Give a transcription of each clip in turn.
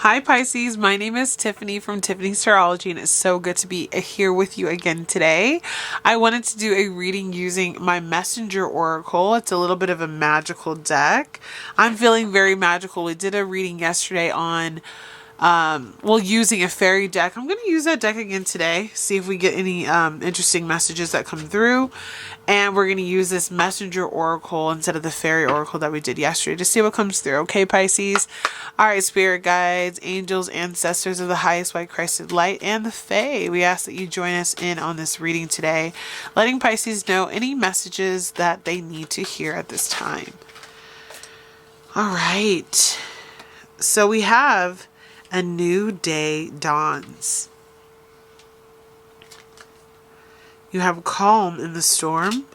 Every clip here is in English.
Hi Pisces, my name is Tiffany from Tiffanystarology and it's so good to be here with you again today. I wanted to do a reading using my messenger oracle. It's a little bit of a magical deck. I'm feeling very magical. We did a reading yesterday on using a fairy deck. I'm going to use that deck again today, see if we get any interesting messages that come through. And we're going to use this messenger oracle instead of the fairy oracle that we did yesterday to see what comes through. Okay, Pisces? All right, spirit guides, angels, ancestors of the highest white crested light, and the fae. We ask that you join us in on this reading today, letting Pisces know any messages that they need to hear at this time. All right. So we have a new day dawns. You have calm in the storm.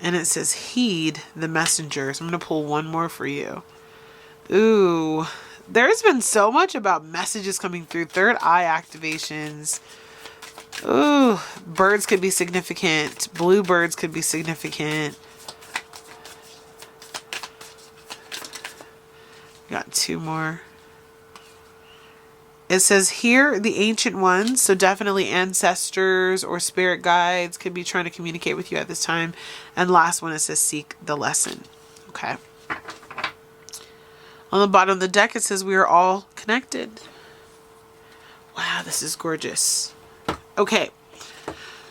And it says, heed the messengers. I'm going to pull one more for you. Ooh, there's been so much about messages coming through. Third eye activations. Ooh, birds could be significant. Bluebirds could be significant. Got two more. It says here, the ancient ones, so definitely ancestors or spirit guides could be trying to communicate with you at this time. And last one, it says seek the lesson. Okay. On the bottom of the deck, it says we are all connected. Wow, this is gorgeous. Okay.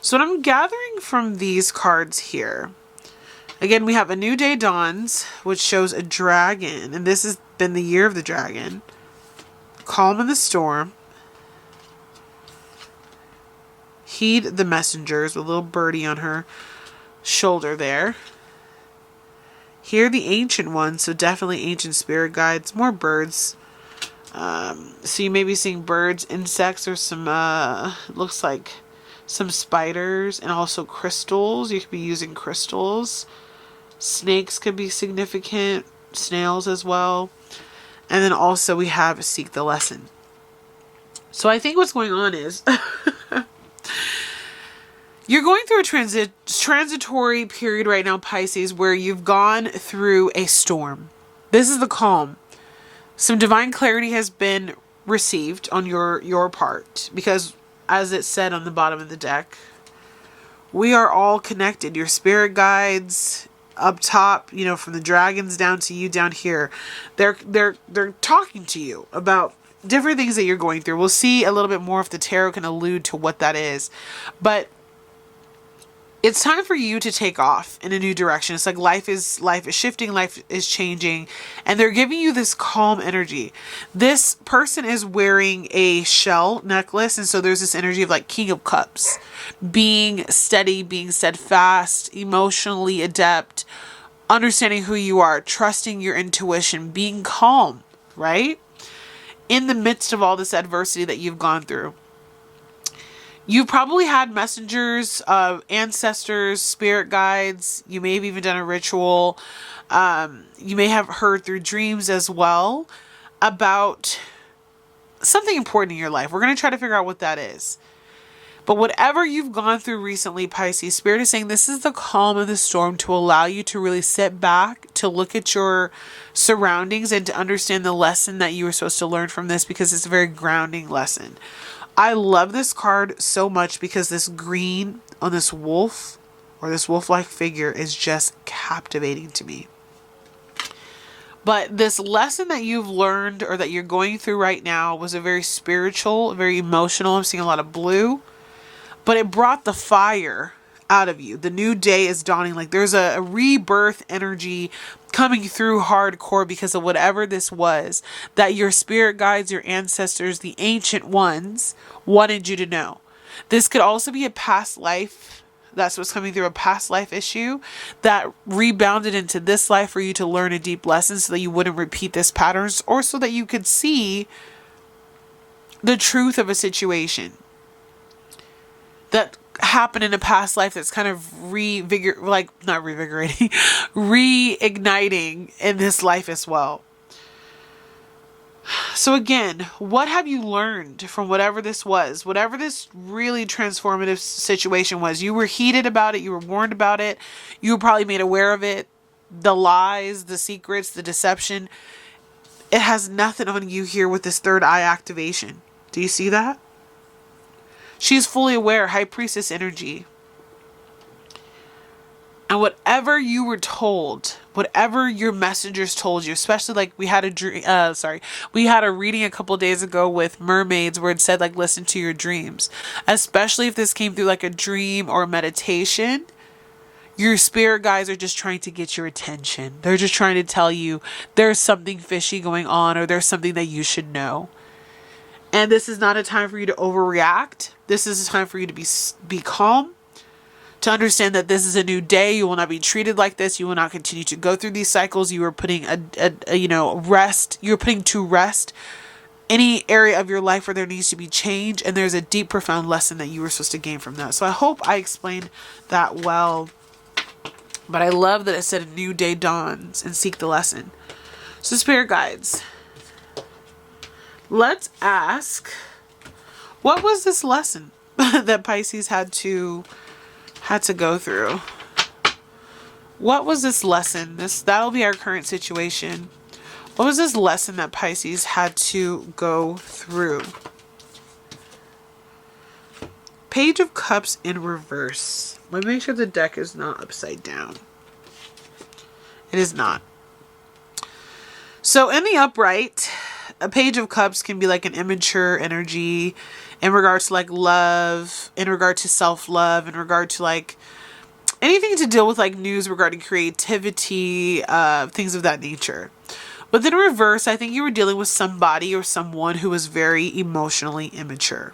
So what I'm gathering from these cards here, again, we have a new day dawns, which shows a dragon. And this has been the year of the dragon. Calm in the storm. Heed the messengers with a little birdie on her shoulder there. Hear the ancient ones, so definitely ancient spirit guides. More birds. So you may be seeing birds, insects, or some, looks like some spiders, and also crystals. You could be using crystals. Snakes could be significant. Snails as well. And then also we have seek the lesson. So I think what's going on is you're going through a transitory period right now, Pisces, where you've gone through a storm. This is the calm. Some divine clarity has been received on your part because, as it said on the bottom of the deck, we are all connected. Your spirit guides up top, you know, from the dragons down to you down here, they're talking to you about different things that you're going through. We'll see a little bit more if the tarot can allude to what that is, but it's time for you to take off in a new direction. It's like life is shifting, life is changing, and they're giving you this calm energy. This person is wearing a shell necklace, and so there's this energy of like King of Cups, being steady, being steadfast, emotionally adept, understanding who you are, trusting your intuition, being calm, right? In the midst of all this adversity that you've gone through. You've probably had messengers, ancestors, spirit guides. You may have even done a ritual. You may have heard through dreams as well about something important in your life. We're going to try to figure out what that is. But whatever you've gone through recently, Pisces, Spirit is saying this is the calm of the storm to allow you to really sit back, to look at your surroundings, and to understand the lesson that you were supposed to learn from this, because it's a very grounding lesson. I love this card so much because this green on this wolf or this wolf-like figure is just captivating to me. But this lesson that you've learned or that you're going through right now was a very spiritual, very emotional. I'm seeing a lot of blue, but it brought the fire out of you. The new day is dawning. Like there's a rebirth energy coming through hardcore because of whatever this was that your spirit guides, your ancestors, the ancient ones wanted you to know. This could also be a past life. That's what's coming through, a past life issue that rebounded into this life for you to learn a deep lesson so that you wouldn't repeat this patterns, or so that you could see the truth of a situation that happened in a past life that's kind of reigniting in this life as well. So again, what have you learned from whatever this was, whatever this really transformative situation was? You were heated about it. You were warned about it. You were probably made aware of it. The lies, the secrets, the deception. It has nothing on you here with this third eye activation. Do you see that? She's fully aware, High Priestess energy. And whatever you were told, whatever your messengers told you, especially like we had a reading a couple days ago with mermaids where it said like, listen to your dreams. Especially if this came through like a dream or a meditation, your spirit guides are just trying to get your attention. They're just trying to tell you there's something fishy going on, or there's something that you should know. And this is not a time for you to overreact. This is a time for you to be calm, to understand that this is a new day. You will not be treated like this. You will not continue to go through these cycles. You are putting rest. You're putting to rest any area of your life where there needs to be change. And there's a deep, profound lesson that you were supposed to gain from that. So I hope I explained that well. But I love that it said a new day dawns and seek the lesson. So spirit guides, let's ask, what was this lesson that Pisces had to go through? What was this lesson? That'll be our current situation. What was this lesson that Pisces had to go through? Page of Cups in reverse. Let me make sure the deck is not upside down. It is not. So in the upright, a Page of Cups can be like an immature energy in regards to like love, in regard to self-love, in regard to like anything to deal with like news regarding creativity, things of that nature. But then in reverse, I think you were dealing with somebody or someone who was very emotionally immature.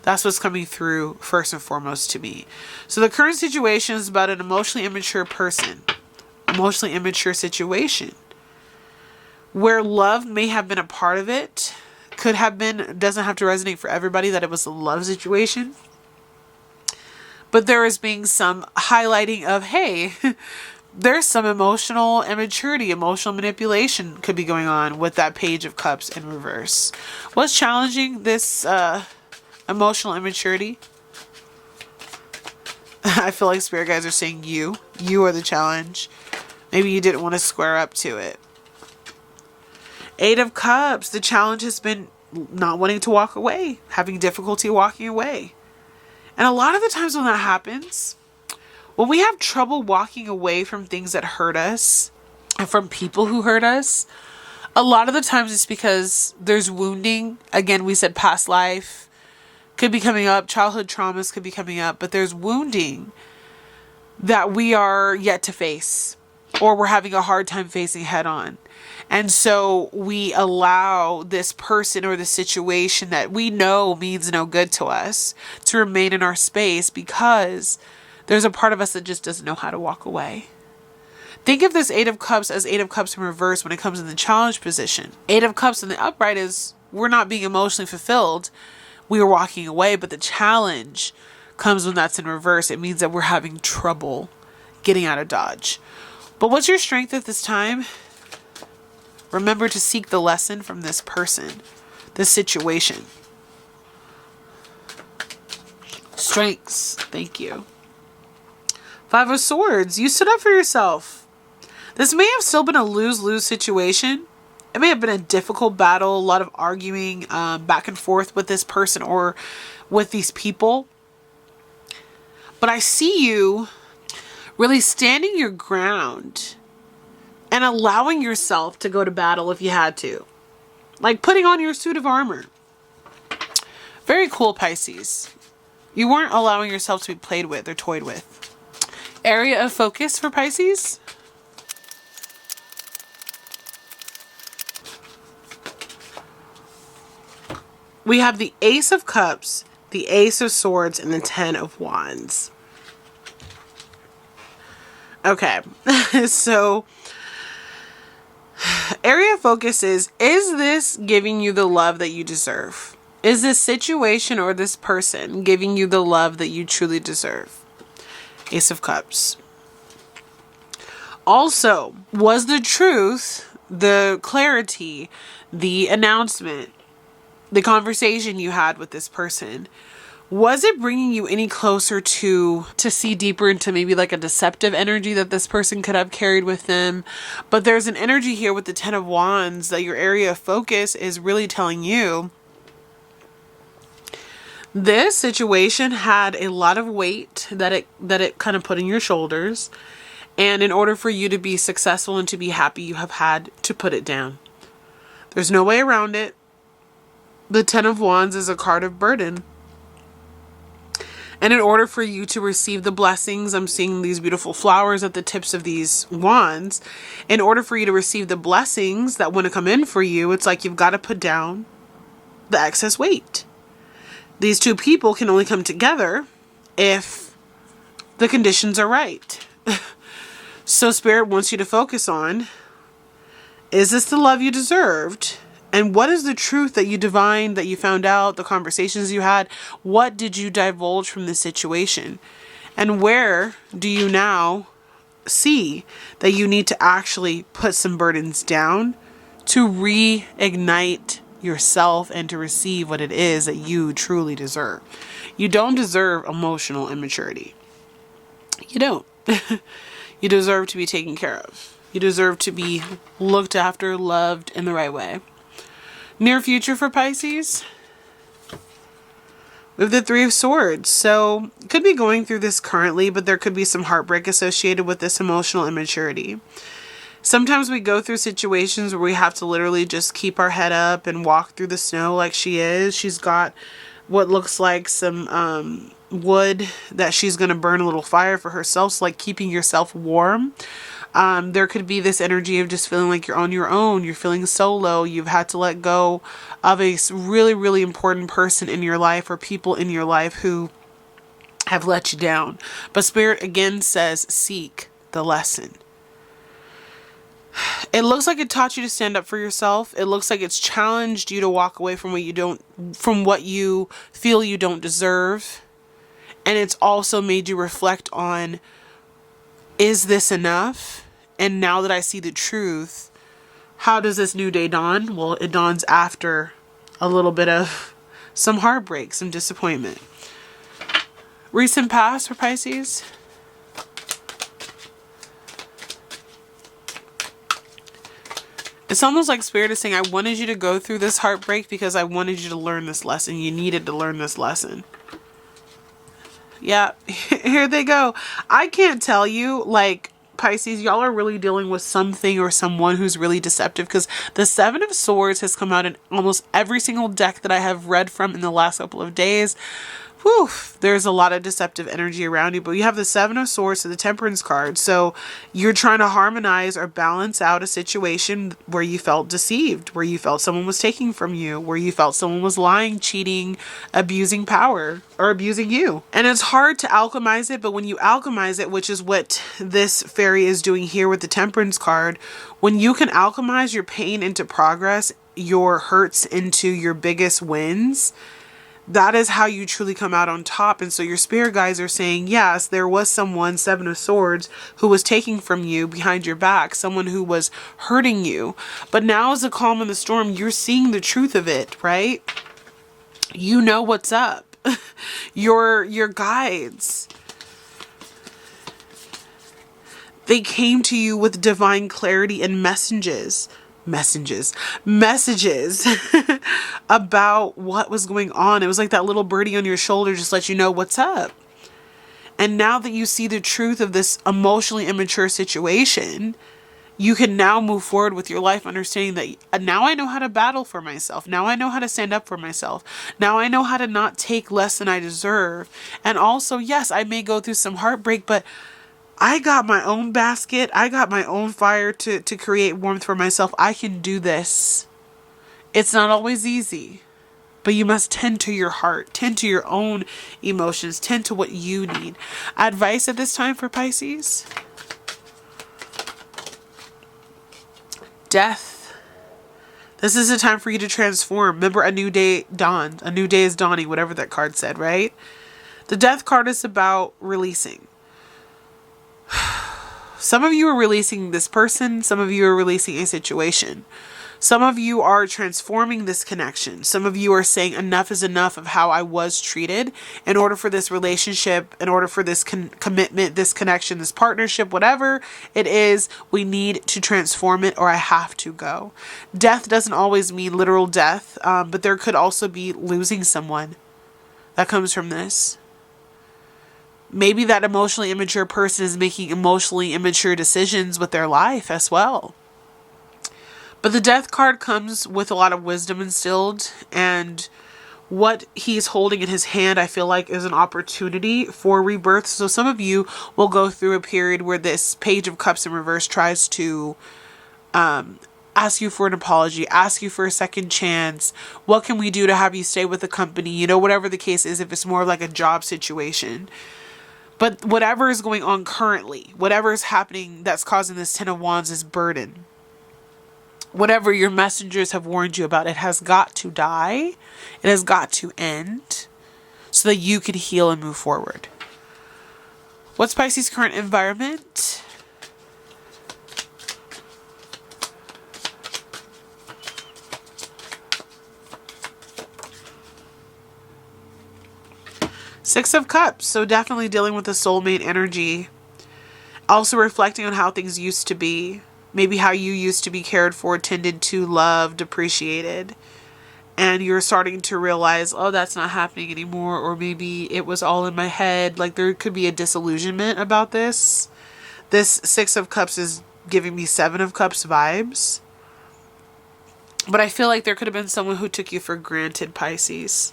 That's what's coming through first and foremost to me. So the current situation is about an emotionally immature person, emotionally immature situation, where love may have been a part of it, could have been, doesn't have to resonate for everybody that it was a love situation. But there is being some highlighting of, hey, there's some emotional immaturity, emotional manipulation could be going on with that Page of Cups in reverse. What's challenging this emotional immaturity? I feel like spirit guides are saying you are the challenge. Maybe you didn't want to square up to it. 8 of Cups, the challenge has been not wanting to walk away, having difficulty walking away. And a lot of the times when that happens, when we have trouble walking away from things that hurt us and from people who hurt us, a lot of the times it's because there's wounding. Again, we said past life could be coming up, childhood traumas could be coming up, but there's wounding that we are yet to face, or we're having a hard time facing head on. And so we allow this person or the situation that we know means no good to us to remain in our space because there's a part of us that just doesn't know how to walk away. Think of this 8 of Cups as 8 of Cups in reverse when it comes in the challenge position. 8 of Cups in the upright is we're not being emotionally fulfilled. We are walking away, but the challenge comes when that's in reverse. It means that we're having trouble getting out of Dodge. But what's your strength at this time? Remember to seek the lesson from this person, this situation. Strengths. Thank you. 5 of Swords. You stood up for yourself. This may have still been a lose-lose situation. It may have been a difficult battle, a lot of arguing back and forth with this person or with these people. But I see you really standing your ground and allowing yourself to go to battle if you had to. Like putting on your suit of armor. Very cool, Pisces. You weren't allowing yourself to be played with or toyed with. Area of focus for Pisces? We have the Ace of Cups, the Ace of Swords, and the 10 of Wands. Okay, so area of focus is this giving you the love that you deserve? Is this situation or this person giving you the love that you truly deserve? Ace of Cups. Also, was the truth, the clarity, the announcement, the conversation you had with this person, Was it bringing you any closer to see deeper into maybe like a deceptive energy that this person could have carried with them? But there's an energy here with the Ten of Wands that your area of focus is really telling you this situation had a lot of weight that it kind of put in your shoulders. And in order for you to be successful and to be happy, you have had to put it down. There's no way around it. The Ten of Wands is a card of burden. And in order for you to receive the blessings, I'm seeing these beautiful flowers at the tips of these wands. In order for you to receive the blessings that want to come in for you, it's like you've got to put down the excess weight. These two people can only come together if the conditions are right. So Spirit wants you to focus on, is this the love you deserved? And what is the truth that you divined, that you found out, the conversations you had? What did you divulge from this situation? And where do you now see that you need to actually put some burdens down to reignite yourself and to receive what it is that you truly deserve? You don't deserve emotional immaturity. You don't. You deserve to be taken care of. You deserve to be looked after, loved in the right way. Near future for Pisces, we have the Three of Swords. So could be going through this currently, but there could be some heartbreak associated with this emotional immaturity. Sometimes we go through situations where we have to literally just keep our head up and walk through the snow like she is. She's got what looks like some wood that she's going to burn a little fire for herself. So like keeping yourself warm. There could be this energy of just feeling like you're on your own. You're feeling solo. You've had to let go of a really, really important person in your life or people in your life who have let you down. But Spirit again says, seek the lesson. It looks like it taught you to stand up for yourself. It looks like it's challenged you to walk away from what you feel you don't deserve. And it's also made you reflect on, is this enough? And now that I see the truth, how does this new day dawn? Well, it dawns after a little bit of some heartbreak, some disappointment. Recent past for Pisces. It's almost like Spirit is saying, I wanted you to go through this heartbreak because I wanted you to learn this lesson. You needed to learn this lesson. Yeah, here they go. I can't tell you, like, Pisces, y'all are really dealing with something or someone who's really deceptive, because the Seven of Swords has come out in almost every single deck that I have read from in the last couple of days. Whew, there's a lot of deceptive energy around you, but you have the Seven of Swords to the Temperance card. So you're trying to harmonize or balance out a situation where you felt deceived, where you felt someone was taking from you, where you felt someone was lying, cheating, abusing power, or abusing you. And it's hard to alchemize it, but when you alchemize it, which is what this fairy is doing here with the Temperance card, when you can alchemize your pain into progress, your hurts into your biggest wins, that is how you truly come out on top. And so your spirit guides are saying, yes, there was someone, Seven of Swords, who was taking from you behind your back, someone who was hurting you. But now as the calm in the storm, you're seeing the truth of it, right? You know what's up. Your guides, they came to you with divine clarity and messages about what was going on. It was like that little birdie on your shoulder just let you know what's up. And now that you see the truth of this emotionally immature situation, you can now move forward with your life understanding that now I know how to battle for myself. Now I know how to stand up for myself. Now I know how to not take less than I deserve. And also, yes, I may go through some heartbreak, but I got my own basket. I got my own fire to create warmth for myself. I can do this. It's not always easy, but you must tend to your heart, tend to your own emotions, tend to what you need. Advice at this time for Pisces? Death. This is a time for you to transform. Remember, a new day dawned. A new day is dawning, whatever that card said, right? The Death card is about releasing. Some of you are releasing this person. Some of you are releasing a situation. Some of you are transforming this connection. Some of you are saying enough is enough of how I was treated. In order for this relationship, in order for this commitment, this connection, this partnership, whatever it is, we need to transform it or I have to go. Death doesn't always mean literal death, but there could also be losing someone that comes from this. Maybe that emotionally immature person is making emotionally immature decisions with their life as well. But the death card comes with a lot of wisdom instilled, and what he's holding in his hand, I feel like, is an opportunity for rebirth. So some of you will go through a period where this Page of Cups in reverse tries to ask you for an apology, ask you for a second chance. What can we do to have you stay with the company? You know, whatever the case is, if it's more like a job situation. But whatever is going on currently, whatever is happening that's causing this Ten of Wands is burden. Whatever your messengers have warned you about, it has got to die. It has got to end so that you can heal and move forward. What's Pisces' current environment? Six of Cups. So definitely dealing with the soulmate energy. Also reflecting on how things used to be. Maybe how you used to be cared for, tended to, loved, appreciated. And you're starting to realize, oh, that's not happening anymore. Or maybe it was all in my head. Like there could be a disillusionment about this. This Six of Cups is giving me Seven of Cups vibes. But I feel like there could have been someone who took you for granted, Pisces.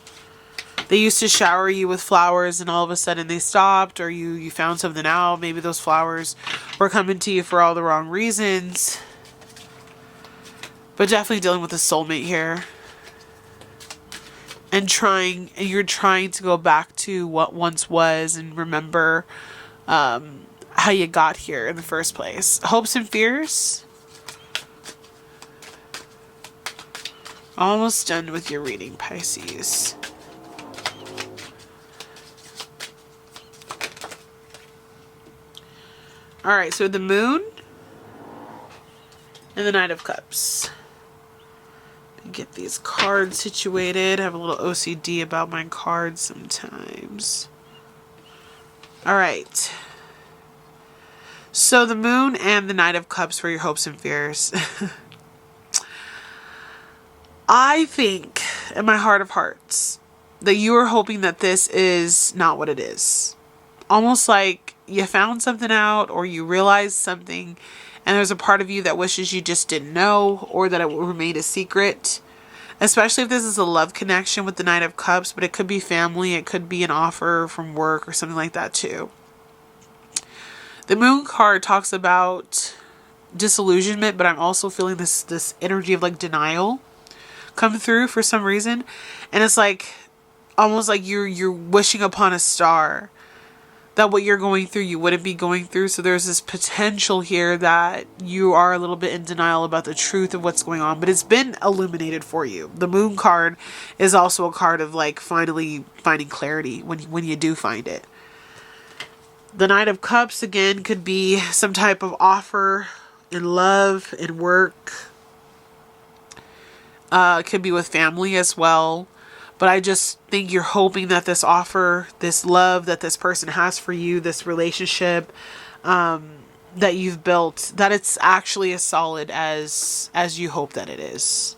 They used to shower you with flowers and all of a sudden they stopped, or you found something out. Maybe those flowers were coming to you for all the wrong reasons. But definitely dealing with a soulmate here. And you're trying to go back to what once was and remember how you got here in the first place. Hopes and fears. Almost done with your reading, Pisces. Alright, so the Moon and the Knight of Cups. Get these cards situated. I have a little OCD about my cards sometimes. Alright. So the Moon and the Knight of Cups for your hopes and fears. I think, in my heart of hearts, that you are hoping that this is not what it is. Almost like you found something out or you realized something and there's a part of you that wishes you just didn't know or that it would remain a secret. Especially if this is a love connection with the Knight of Cups, but it could be family, it could be an offer from work or something like that too. The Moon card talks about disillusionment, but I'm also feeling this energy of like denial come through for some reason. And it's like almost like you're wishing upon a star that what you're going through, you wouldn't be going through. So there's this potential here that you are a little bit in denial about the truth of what's going on, but it's been illuminated for you. The Moon card is also a card of like finally finding clarity when you do find it. The Knight of Cups, again, could be some type of offer in love, in work. It could be with family as well. But I just think you're hoping that this offer, this love that this person has for you, this relationship that you've built, that it's actually as solid as you hope that it is.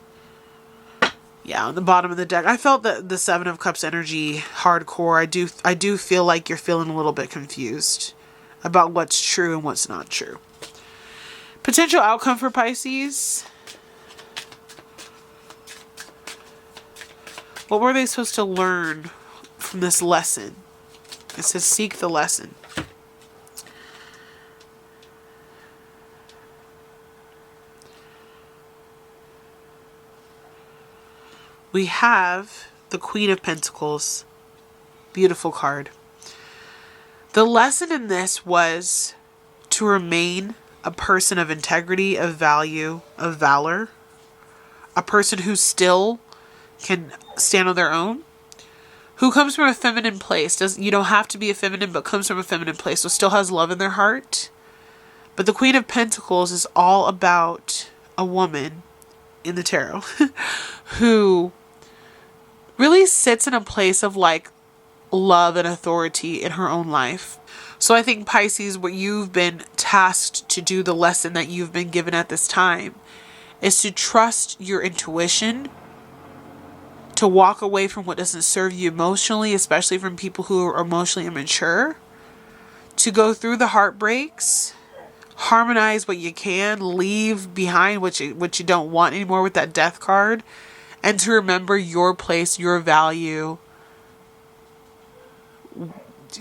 Yeah, on the bottom of the deck, I felt that the Seven of Cups energy hardcore. I do feel like you're feeling a little bit confused about what's true and what's not true. Potential outcome for Pisces. What were they supposed to learn from this lesson? It says seek the lesson. We have the Queen of Pentacles. Beautiful card. The lesson in this was to remain a person of integrity, of value, of valor. A person who still can stand on their own. Who comes from a feminine place. You don't have to be a feminine, but comes from a feminine place. So still has love in their heart. But the Queen of Pentacles is all about a woman in the tarot, who really sits in a place of like love and authority in her own life. So I think Pisces, what you've been tasked to do, the lesson that you've been given at this time, is to trust your intuition, to walk away from what doesn't serve you emotionally, especially from people who are emotionally immature, to go through the heartbreaks, harmonize what you can, leave behind what you don't want anymore with that death card, and to remember your place, your value,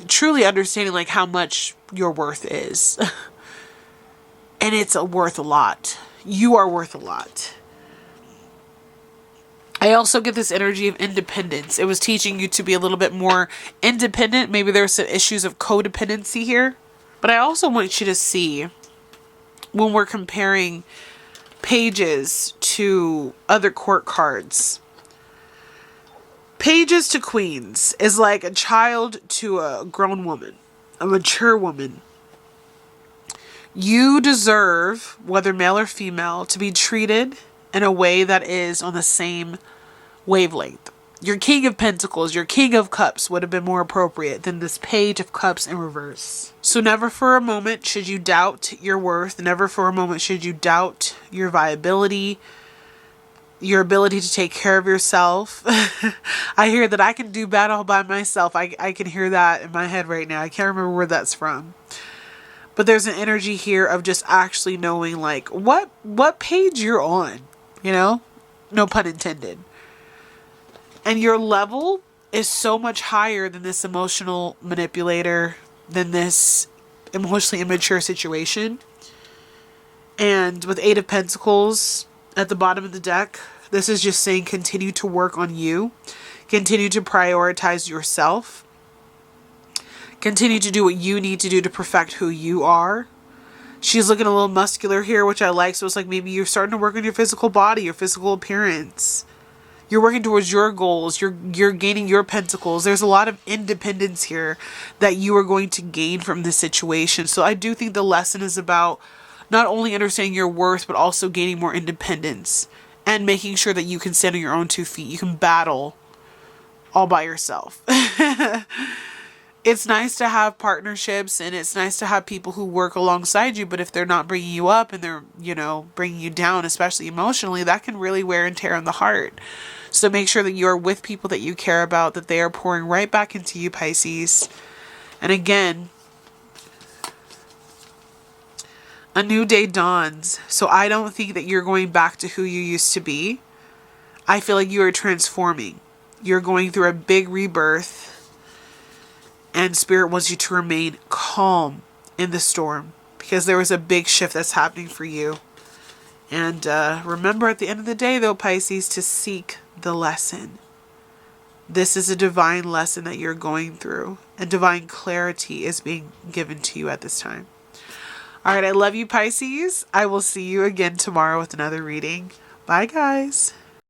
truly understanding like how much your worth is. And it's worth a lot. You are worth a lot. I also get this energy of independence. It was teaching you to be a little bit more independent. Maybe there's some issues of codependency here. But I also want you to see, when we're comparing pages to other court cards, pages to queens is like a child to a grown woman, a mature woman. You deserve, whether male or female, to be treated in a way that is on the same wavelength. Your King of Pentacles, your King of Cups would have been more appropriate than this Page of Cups in reverse. So never for a moment should you doubt your worth. Never for a moment should you doubt your viability, your ability to take care of yourself. I hear that I can do bad all by myself. I can hear that in my head right now. I can't remember where that's from. But there's an energy here of just actually knowing like what page you're on, you know? No pun intended. And your level is so much higher than this emotional manipulator, than this emotionally immature situation. And with Eight of Pentacles at the bottom of the deck, this is just saying continue to work on you. Continue to prioritize yourself. Continue to do what you need to do to perfect who you are. She's looking a little muscular here, which I like. So it's like maybe you're starting to work on your physical body, your physical appearance. You're working towards your goals. You're gaining your pentacles. There's a lot of independence here that you are going to gain from this situation. So I do think the lesson is about not only understanding your worth, but also gaining more independence and making sure that you can stand on your own 2 feet. You can battle all by yourself. It's nice to have partnerships and it's nice to have people who work alongside you. But if they're not bringing you up and they're, bringing you down, especially emotionally, that can really wear and tear on the heart. So make sure that you are with people that you care about, that they are pouring right back into you, Pisces. And again, a new day dawns. So I don't think that you're going back to who you used to be. I feel like you are transforming. You're going through a big rebirth. And Spirit wants you to remain calm in the storm, because there is a big shift that's happening for you. And remember, at the end of the day, though, Pisces, to seek the lesson. This is a divine lesson that you're going through. And divine clarity is being given to you at this time. All right, I love you, Pisces. I will see you again tomorrow with another reading. Bye, guys.